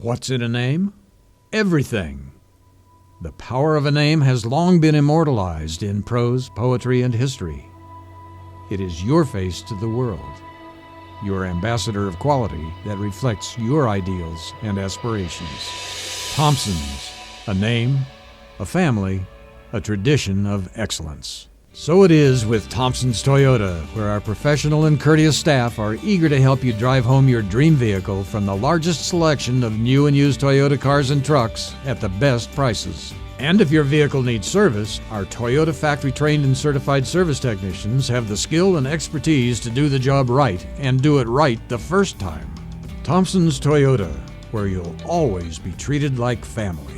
What's in a name? Everything. The power of a name has long been immortalized in prose, poetry, and history. It is your face to the world, your ambassador of quality that reflects your ideals and aspirations. Thompson's, a name, a family, a tradition of excellence. So it is with Thompson's Toyota, where our professional and courteous staff are eager to help you drive home your dream vehicle from the largest selection of new and used Toyota cars and trucks at the best prices. And if your vehicle needs service, our Toyota factory-trained and certified service technicians have the skill and expertise to do the job right and do it right the first time. Thompson's Toyota, where you'll always be treated like family.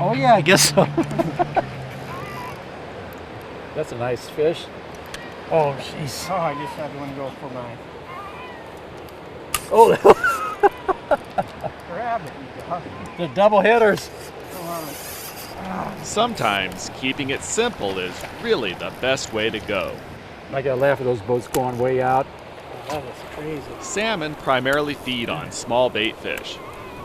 Oh yeah, I guess so. That's a nice fish. Oh jeez. Oh, I just had one go for mine. Oh, Grab it, you dog. the double hitters. Sometimes keeping it simple is really the best way to go. I gotta laugh at those boats going way out. That was crazy. Salmon primarily feed on small bait fish.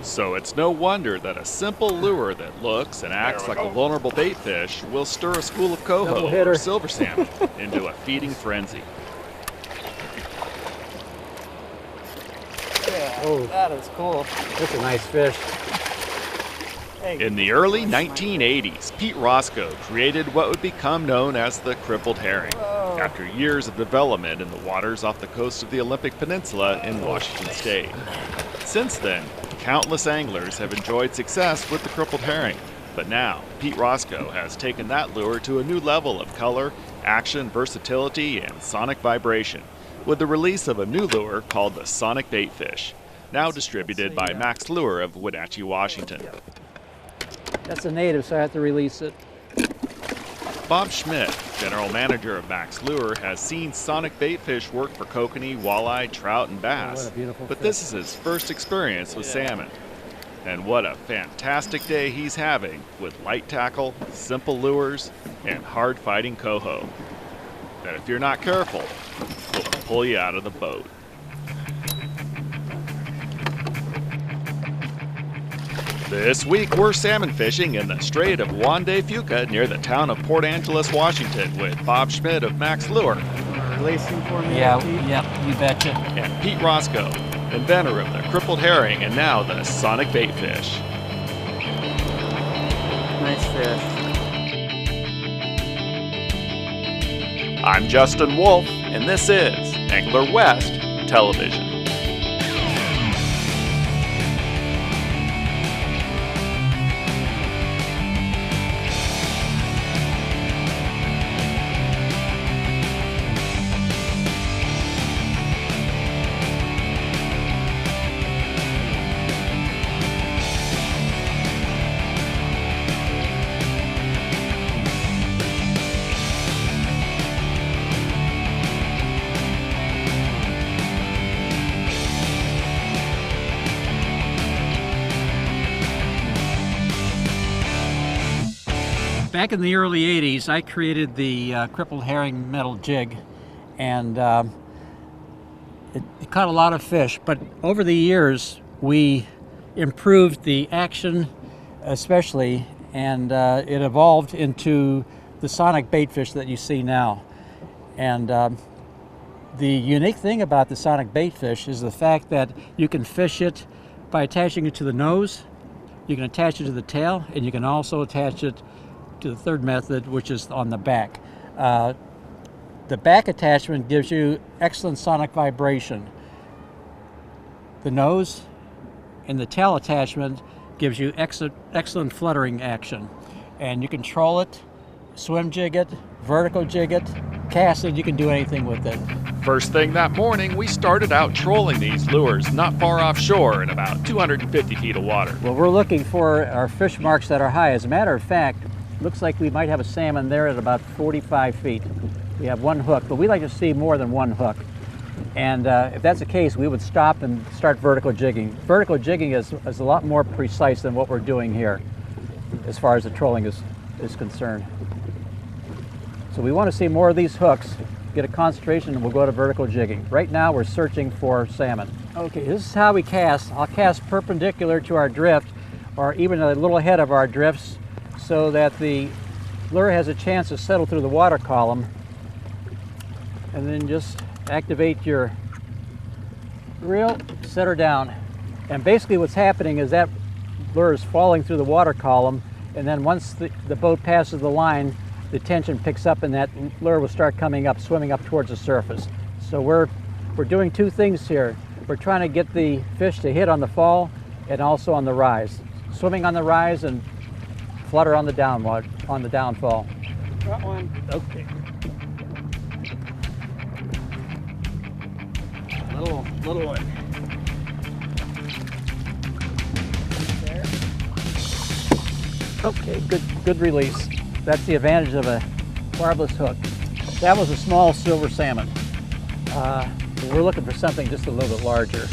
So it's no wonder that a simple lure that looks and acts like a vulnerable bait fish will stir a school of coho or silver salmon into a feeding frenzy. Yeah, Oh. that is cool. That's a nice fish. Hey, In the early 1980s, Pete Roscoe created what would become known as the crippled herring, after years of development in the waters off the coast of the Olympic Peninsula in Washington State. Since then, countless anglers have enjoyed success with the crippled herring, but now Pete Roscoe has taken that lure to a new level of color, action, versatility, and sonic vibration, with the release of a new lure called the Sonic Baitfish, now distributed by Max Lure of Wenatchee, Washington. That's a native, so I have to release it. Bob Schmidt, general manager of Max Lure, has seen Sonic Baitfish work for kokanee, walleye, trout, and bass, what a beautiful but fish. this is his first experience with salmon. And what a fantastic day he's having with light tackle, simple lures, and hard-fighting coho that, if you're not careful, will pull you out of the boat. This week, we're salmon fishing in the Strait of Juan de Fuca near the town of Port Angeles, Washington, with Bob Schmidt of Max Lure releasing for me. Yeah, Pete? yeah, you betcha. and Pete Roscoe, inventor of the crippled herring and now the Sonic Baitfish. Nice fish. I'm Justin Wolff, and this is Angler West Television. Back in the early 80s, I created the crippled herring metal jig, and it caught a lot of fish. But over the years, we improved the action especially, and it evolved into the Sonic Baitfish that you see now. And the unique thing about the Sonic Baitfish is the fact that you can fish it by attaching it to the nose, you can attach it to the tail, and you can also attach it to the third method, which is on the back. The back attachment gives you excellent sonic vibration. The nose and the tail attachment gives you excellent fluttering action. And you control it, swim jig it, vertical jig it, cast it, you can do anything with it. First thing that morning, we started out trolling these lures not far offshore in about 250 feet of water. Well, we're looking for our fish marks that are high. As a matter of fact, looks like we might have a salmon there at about 45 feet. We have one hook, but we like to see more than one hook. And if that's the case, we would stop and start vertical jigging. Vertical jigging is a lot more precise than what we're doing here as far as the trolling is concerned. So we want to see more of these hooks get a concentration, and we'll go to vertical jigging. Right now we're searching for salmon. Okay, this is how we cast. I'll cast perpendicular to our drift, or even a little ahead of our drifts, so that the lure has a chance to settle through the water column. And then just activate your reel, set her down. And basically what's happening is that lure is falling through the water column, and then once the boat passes the line, the tension picks up and that lure will start coming up, swimming up towards the surface. So we're doing two things here. We're trying to get the fish to hit on the fall and also on the rise. Swimming on the rise and flutter on the downfall. Got one. Okay. Little one. There. Okay, good release. That's the advantage of a barbless hook. That was a small silver salmon. We're looking for something just a little bit larger.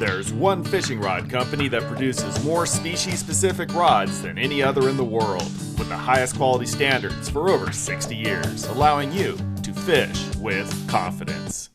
There's one fishing rod company that produces more species-specific rods than any other in the world, with the highest quality standards for over 60 years, allowing you to fish with confidence.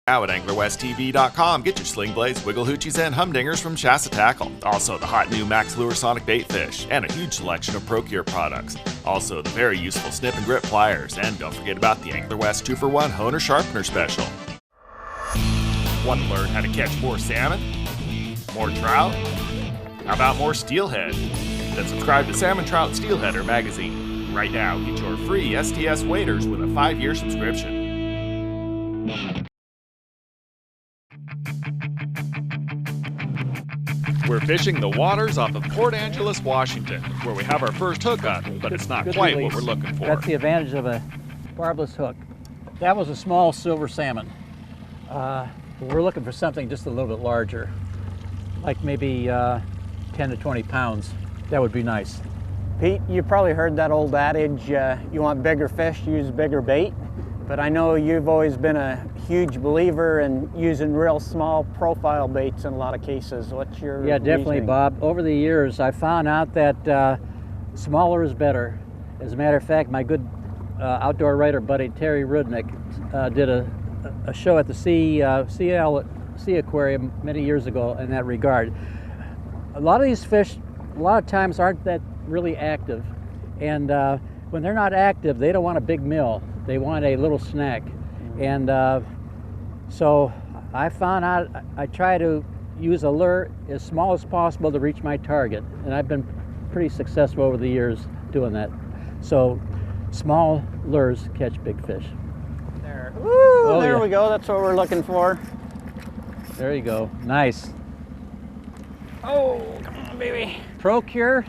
Now at AnglerWestTV.com, get your sling blades, wiggle hoochies, and humdingers from Shasta Tackle. Also, the hot new Max Lure Sonic Bait Fish, and a huge selection of Procure products. Also, the very useful snip and grip pliers, and don't forget about the Angler West 2-for-1 Honer Sharpener Special. Want to learn how to catch more salmon? More trout? How about more steelhead? Then subscribe to Salmon Trout Steelheader magazine. Right now, get your free STS waders with a 5-year subscription. We're fishing the waters off of Port Angeles, Washington, where we have our first hookup, but it's not quite release. what we're looking for. That's the advantage of a barbless hook. That was a small silver salmon. We're looking for something just a little bit larger, like maybe 10 to 20 pounds. That would be nice. Pete, you probably heard that old adage, you want bigger fish, use bigger bait. But I know you've always been a huge believer in using real small profile baits in a lot of cases. What's your definitely, reasoning? Bob. Over the years, I found out that smaller is better. As a matter of fact, my good outdoor writer buddy Terry Rudnick did a show at the Sea Aquarium many years ago in that regard. A lot of these fish, a lot of times, aren't that really active, and when they're not active, they don't want a big meal. They want a little snack. And so I found out I try to use a lure as small as possible to reach my target. And I've been pretty successful over the years doing that. So small lures catch big fish. There. Woo, there yeah. we go. That's what we're looking for. There you go. Nice. Oh, come on, baby. Procure.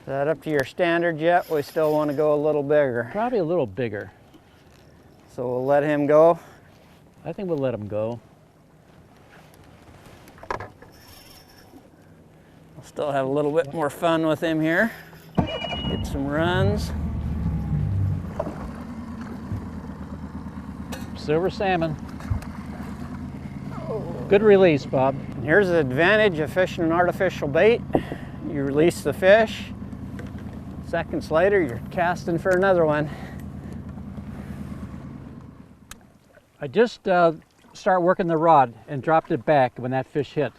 Is that up to your standard yet? We still want to go a little bigger. Probably a little bigger. So we'll let him go. I think we'll let him go. We'll still have a little bit more fun with him here. Get some runs. Silver salmon. Good release, Bob. Here's the advantage of fishing an artificial bait. You release the fish. Seconds later, you're casting for another one. I just started working the rod and dropped it back when that fish hit.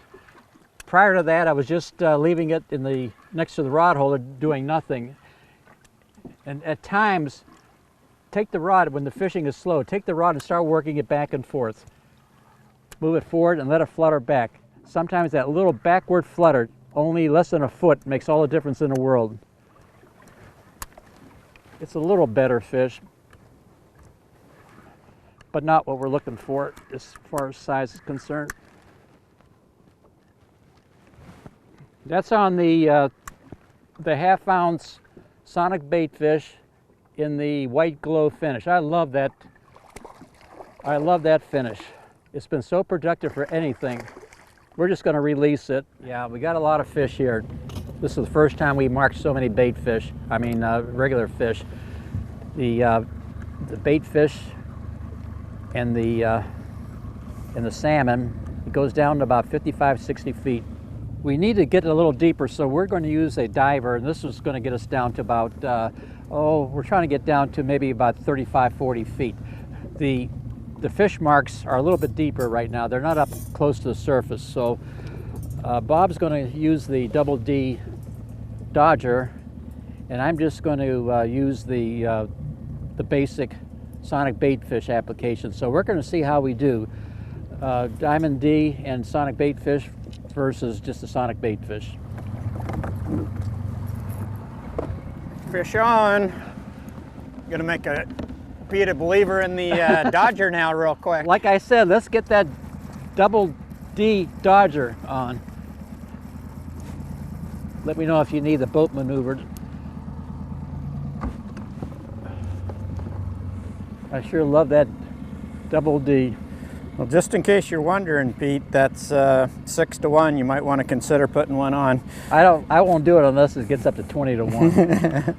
Prior to that, I was just leaving it in the next to the rod holder doing nothing. And at times, take the rod when the fishing is slow, take the rod and start working it back and forth. Move it forward and let it flutter back. Sometimes that little backward flutter, only less than a foot, makes all the difference in the world. It's a little better fish, but not what we're looking for as far as size is concerned. That's on the half-ounce sonic bait fish in the white glow finish. I love that. I love that finish. It's been so productive for anything. We're just going to release it. Yeah, we got a lot of fish here. This is the first time we marked so many bait fish. I mean, regular fish. The bait fish and the salmon, it goes down to about 55, 60 feet. We need to get a little deeper, so we're going to use a diver, and this is going to get us down to about, we're trying to get down to maybe about 35, 40 feet. The fish marks are a little bit deeper right now. They're not up close to the surface, so Bob's going to use the Double D Dodger, and I'm just going to use the basic sonic bait fish application. So we're going to see how we do. Diamond D and sonic bait fish versus just a sonic bait fish. Fish on. Gonna be a believer in the Dodger now real quick. Like I said, let's get that Double D Dodger on. Let me know if you need the boat maneuvered. I sure love that Double D. Well, just in case you're wondering, Pete, that's 6 to 1. You might want to consider putting one on. I won't do it unless it gets up to 20 to 1.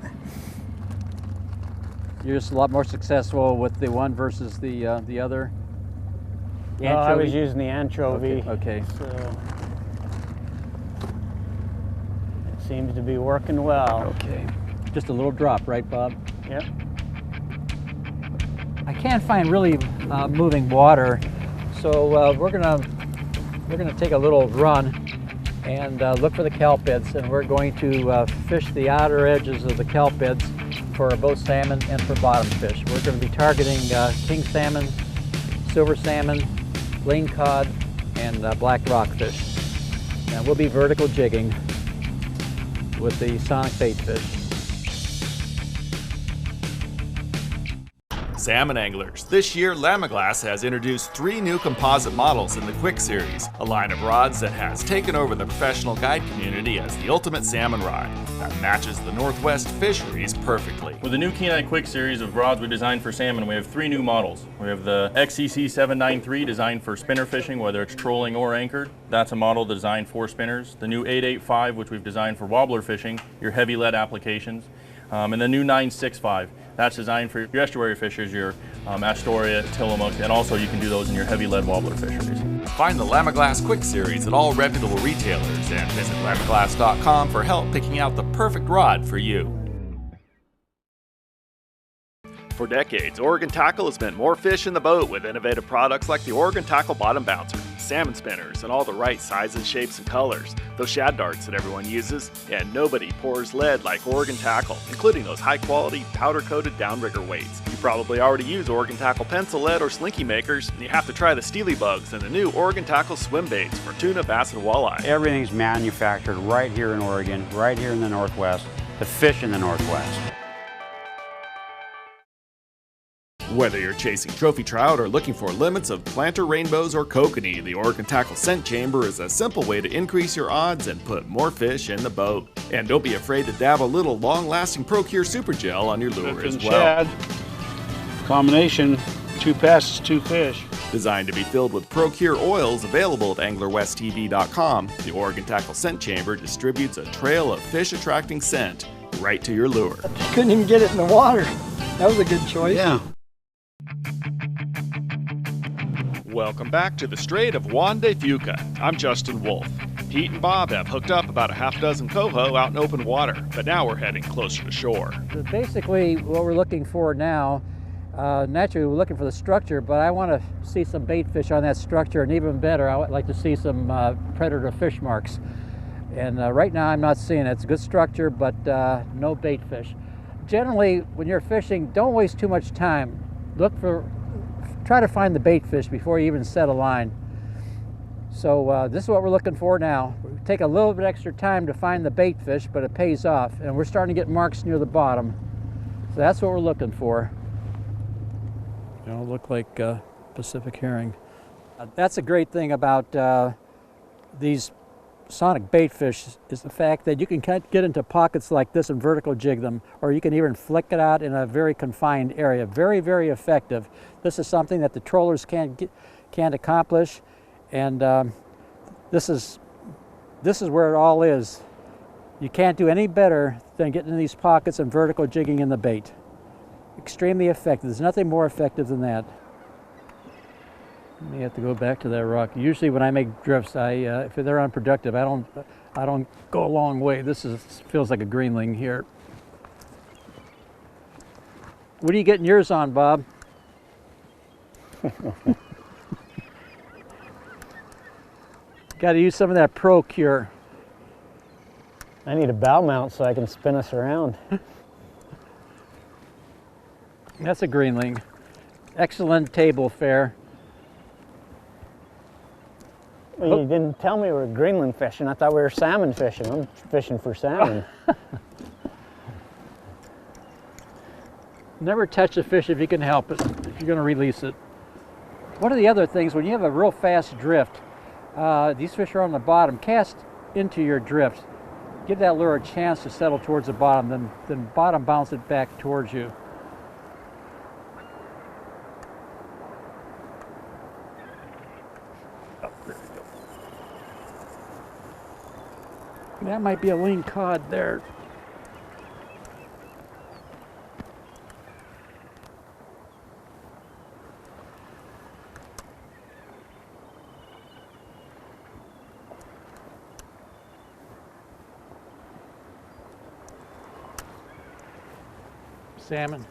You're just a lot more successful with the one versus the other. The I was using the anchovy. Okay. So it seems to be working well. Okay. Just a little drop, right, Bob? Yep. I can't find really moving water, so we're gonna take a little run and look for the kelp beds, and we're going to fish the outer edges of the kelp beds for both salmon and for bottom fish. We're going to be targeting king salmon, silver salmon, lane cod, and black rockfish. And we'll be vertical jigging with the sonic bait fish. Salmon anglers, this year Lamiglass has introduced 3 new composite models in the Quick series, a line of rods that has taken over the professional guide community as the ultimate salmon rod that matches the Northwest fisheries perfectly. With the new Kenai Quick series of rods we designed for salmon, we have 3 new models. We have the XCC 793 designed for spinner fishing, whether it's trolling or anchored. That's a model designed for spinners. The new 885, which we've designed for wobbler fishing, your heavy lead applications. And the new 965. That's designed for your estuary fishers, your Astoria, Tillamook, and also you can do those in your heavy lead wobbler fisheries. Find the Lamiglass Quick series at all reputable retailers and visit lamiglass.com for help picking out the perfect rod for you. For decades, Oregon Tackle has meant more fish in the boat with innovative products like the Oregon Tackle Bottom Bouncer, salmon spinners in all the right sizes, shapes, and colors, those shad darts that everyone uses, and nobody pours lead like Oregon Tackle, including those high-quality, powder-coated downrigger weights. You probably already use Oregon Tackle pencil lead or slinky makers, and you have to try the Steely Bugs and the new Oregon Tackle swim baits for tuna, bass, and walleye. Everything's manufactured right here in Oregon, right here in the Northwest, the fish in the Northwest. Whether you're chasing trophy trout or looking for limits of planter rainbows or kokanee, the Oregon Tackle Scent Chamber is a simple way to increase your odds and put more fish in the boat. And don't be afraid to dab a little long-lasting ProCure Super Gel on your lure as well. Shad. Combination, 2 passes, 2 fish. Designed to be filled with ProCure oils available at anglerwesttv.com, the Oregon Tackle Scent Chamber distributes a trail of fish-attracting scent right to your lure. Couldn't even get it in the water. That was a good choice. Yeah. Welcome back to the Strait of Juan de Fuca. I'm Justin Wolff. Pete and Bob have hooked up about a half-dozen coho out in open water, but now we're heading closer to shore. So basically, what we're looking for now, naturally we're looking for the structure, but I want to see some bait fish on that structure, and even better, I would like to see some predator fish marks. And right now I'm not seeing it. It's a good structure, but no bait fish. Generally, when you're fishing, don't waste too much time. Try to find the bait fish before you even set a line. So this is what we're looking for now. We take a little bit extra time to find the bait fish, but it pays off, and we're starting to get marks near the bottom. So that's what we're looking for. They all look like Pacific herring. That's a great thing about these sonic bait fish is the fact that you can get into pockets like this and vertical jig them, or you can even flick it out in a very confined area. Very, very effective. This is something that the trollers can't accomplish, and This is where it all is. You can't do any better than getting in these pockets and vertical jigging in the bait. Extremely effective. There's nothing more effective than that. May have to go back to that rock. Usually when I make drifts, if they're unproductive, I don't go a long way. Feels like a greenling here. What are you getting yours on, Bob? Got to use some of that Pro Cure. I need a bow mount so I can spin us around. That's a greenling. Excellent table fare. Well, you didn't tell me we were greenling fishing. I thought we were salmon fishing. I'm fishing for salmon. Never touch a fish if you can help it, if you're going to release it. One of the other things, when you have a real fast drift, these fish are on the bottom, cast into your drift. Give that lure a chance to settle towards the bottom, then bottom bounce it back towards you. Oh, there we go. That might be a lean cod there. Salmon.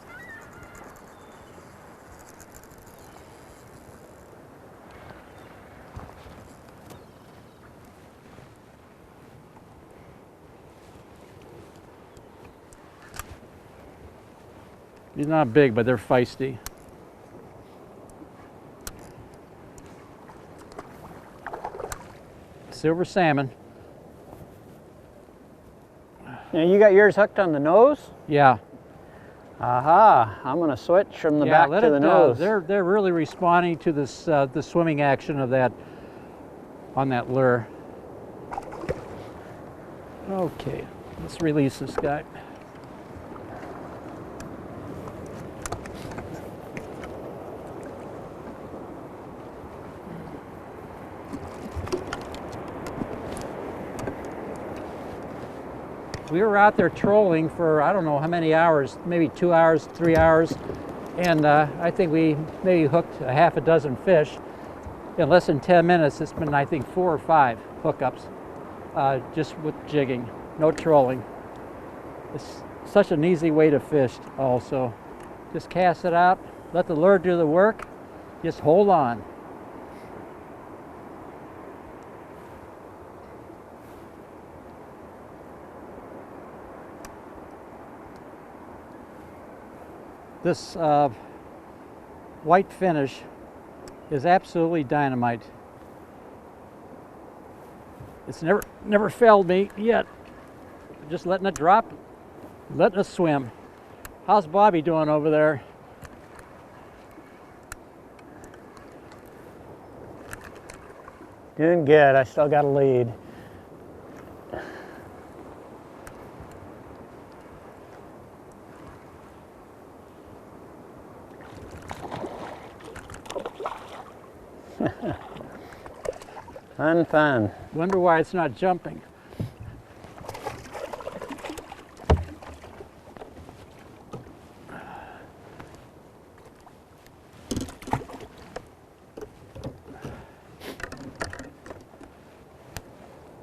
He's not big, but they're feisty. Silver salmon. Now you got yours hooked on the nose? Yeah. Aha, I'm going to switch from the back to the nose. They're really responding to this the swimming action of that on that lure. Okay, let's release this guy. We were out there trolling for I don't know how many hours, maybe 2 hours, 3 hours, and I think we maybe hooked a half a dozen fish. In less than 10 minutes, it's been I think 4 or 5 hookups, just with jigging, no trolling. It's such an easy way to fish also. Just cast it out, let the lure do the work, just hold on. This white finish is absolutely dynamite. It's never failed me yet. Just letting it drop, letting it swim. How's Bobby doing over there? Doing good. I still got a lead. Fun. Wonder why it's not jumping.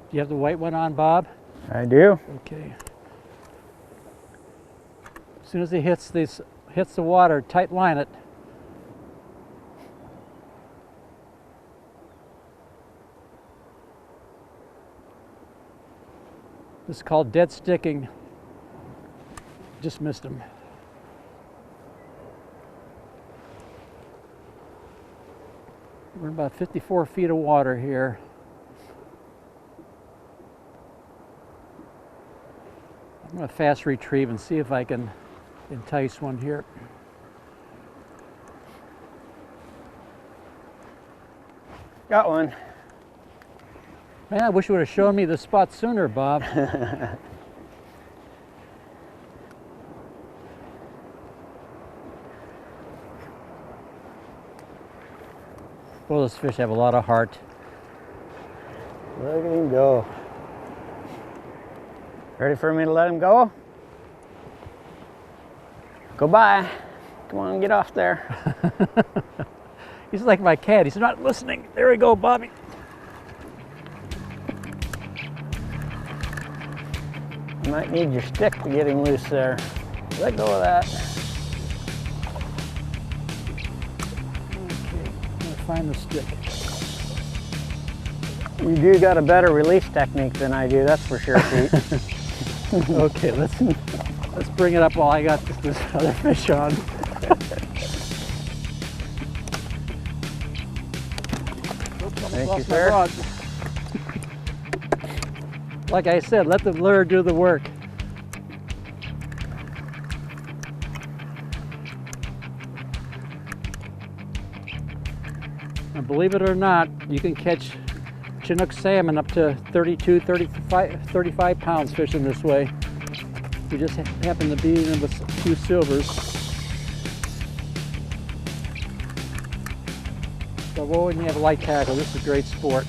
Do you have the white one on, Bob? I do. Okay. As soon as it hits the water, tight line it. This is called dead sticking. Just missed him. We're about 54 feet of water here. I'm going to fast retrieve and see if I can entice one here. Got one. Man, I wish you would have shown me the spot sooner, Bob. Well, those fish have a lot of heart. Look at him go. Ready for me to let him go? Go by. Come on, get off there. He's like my cat. He's not listening. There we go, Bobby. You might need your stick to get him loose there. Let go of that. Okay, I'm gonna find the stick. You do got a better release technique than I do, that's for sure, Pete. Okay, let's bring it up while I got this other fish on. Thank you, sir. Rod. Like I said, let the lure do the work. And believe it or not, you can catch Chinook salmon up to 32, 35 pounds fishing this way. We just happen to be in with a few silvers. So when you have a light tackle, this is a great sport.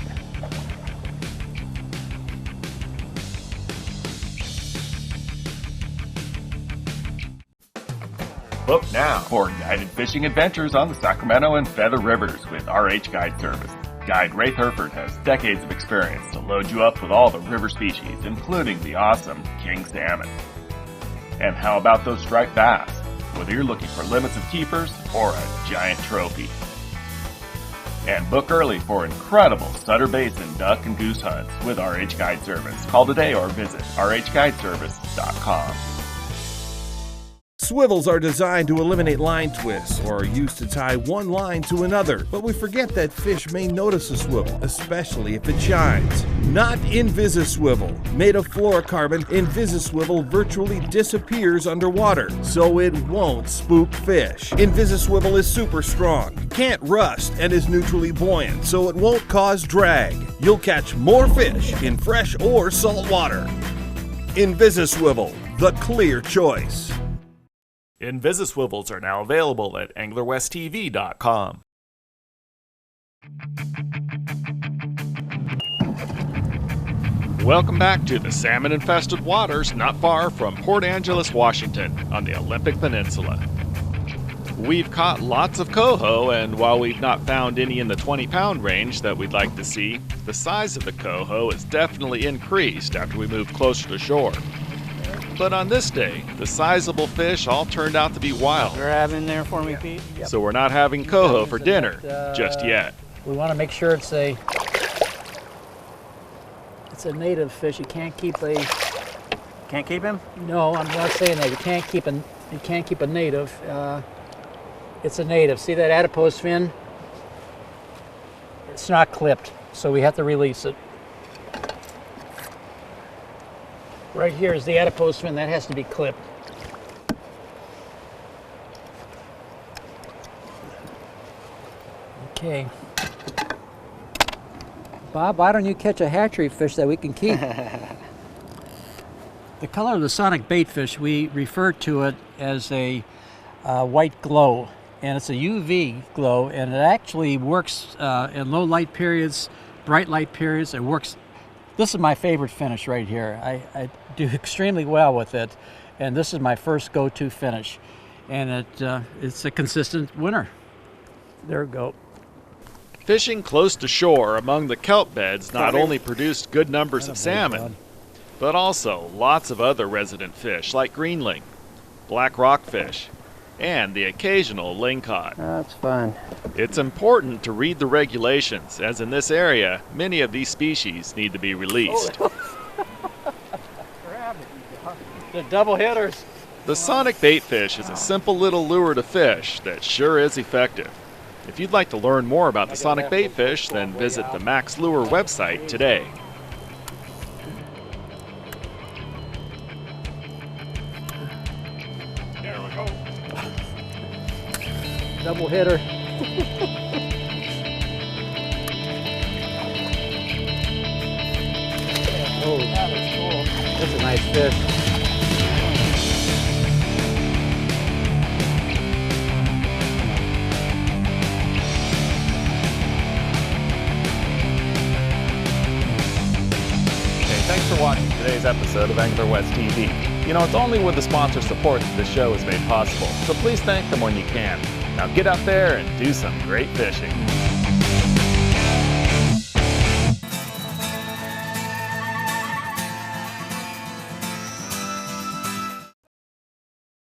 Book now for guided fishing adventures on the Sacramento and Feather Rivers with RH Guide Service. Guide Ray Herford has decades of experience to load you up with all the river species, including the awesome king salmon. And how about those striped bass? Whether you're looking for limits of keepers or a giant trophy. And book early for incredible Sutter Basin duck and goose hunts with RH Guide Service. Call today or visit rhguideservice.com. Swivels are designed to eliminate line twists or are used to tie one line to another, but we forget that fish may notice a swivel, especially if it shines. Not InvisiSwivel. Made of fluorocarbon, InvisiSwivel virtually disappears underwater, so it won't spook fish. InvisiSwivel is super strong, can't rust, and is neutrally buoyant, so it won't cause drag. You'll catch more fish in fresh or salt water. InvisiSwivel, the clear choice. InvisiSwivels are now available at anglerwesttv.com. Welcome back to the salmon-infested waters not far from Port Angeles, Washington, on the Olympic Peninsula. We've caught lots of coho, and while we've not found any in the 20-pound range that we'd like to see, the size of the coho has definitely increased after we moved closer to shore. But on this day, the sizable fish all turned out to be wild. Grab in there for me, Pete. So we're not having coho for dinner just yet. We want to make sure it's a native fish. You can't keep a. Can't keep him? No, I'm not saying that. You can't keep a native. It's a native. See that adipose fin? It's not clipped, so we have to release it. Right here is the adipose fin. That has to be clipped. Okay. Bob, why don't you catch a hatchery fish that we can keep? The color of the sonic baitfish, we refer to it as a white glow, and it's a UV glow, and it actually works in low light periods, bright light periods. It works. This is my favorite finish right here. I do extremely well with it, and this is my first go-to finish, and it's a consistent winner. There we go. Fishing close to shore among the kelp beds not only produced good numbers of salmon, but also lots of other resident fish like greenling, black rockfish, and the occasional lingcod. That's fun. It's important to read the regulations, as in this area, many of these species need to be released. The double hitters. The sonic baitfish is a simple little lure to fish that sure is effective. If you'd like to learn more about the sonic baitfish, then visit the Max Lure website today. There we go. Double hitter. Oh, that's cool. That's a nice fish. watching today's episode of Angler West TV. You know, it's only with the sponsor support that this show is made possible, so please thank them when you can. Now get out there and do some great fishing.